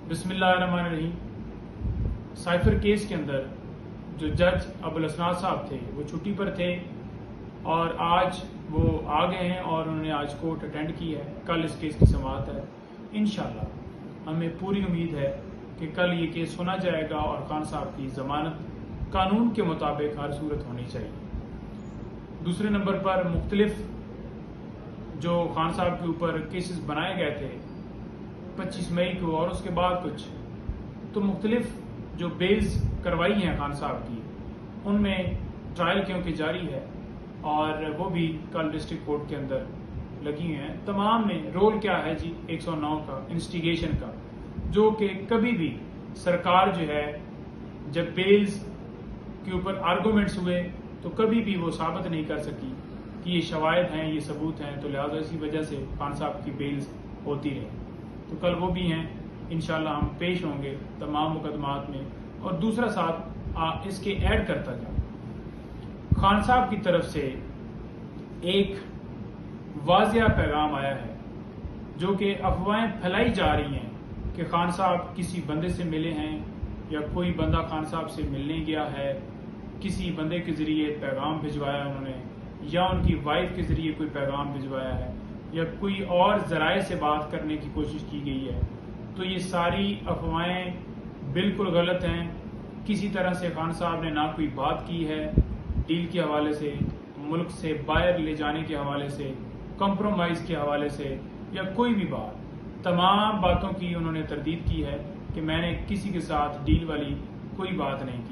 बिस्मिल्लाहिर्रहमानिर्रहीम। Cipher case के अंदर जो जज अबुल हसनात साहब थे वो छुट्टी पर थे और आज वो आ गए हैं और उन्होंने आज कोर्ट अटेंड की है। कल इस केस की समाअत है। इंशाल्लाह हमें पूरी उम्मीद है कि कल ये केस सुना जाएगा और खान साहब की जमानत कानून के मुताबिक हर सूरत होनी चाहिए। दूसरे नंबर पर मुख्तलिफ जो खान साहब के ऊपर केसेस बनाए गए थे 25 मई को और उसके बाद कुछ, तो मुख्तलिफ जो बेल्स करवाई हैं खान साहब की, उनमें ट्रायल क्योंकि जारी है और वो भी कल डिस्ट्रिक्ट कोर्ट के अंदर लगी हुई हैं। तमाम में रोल क्या है जी 109 का, इंस्टिगेशन का, जो कि कभी भी सरकार जो है जब बेल्स के ऊपर आर्गूमेंट्स हुए तो कभी भी वो साबित नहीं कर सकी कि ये शवायद हैं, ये सबूत हैं, तो लिहाजा इसी वजह से खान साहब की बेल्स होती रही। तो कल वो भी हैं, इंशाल्लाह हम पेश होंगे तमाम मुकदमात में। और दूसरा साथ इसके ऐड करता जाऊँ, खान साहब की तरफ से एक वाज़िया पैगाम आया है जो कि अफवाहें फैलाई जा रही हैं कि खान साहब किसी बंदे से मिले हैं या कोई बंदा खान साहब से मिलने गया है, किसी बंदे के जरिए पैगाम भिजवाया उन्होंने, या उनकी वाइफ के जरिए कोई पैगाम भिजवाया है, या कोई और जराए से बात करने की कोशिश की गई है। तो ये सारी अफवाहें बिल्कुल गलत हैं। किसी तरह से खान साहब ने ना कोई बात की है डील के हवाले से, मुल्क से बाहर ले जाने के हवाले से, कंप्रोमाइज़ के हवाले से, या कोई भी बात। तमाम बातों की उन्होंने तरदीद की है कि मैंने किसी के साथ डील वाली कोई बात नहीं की।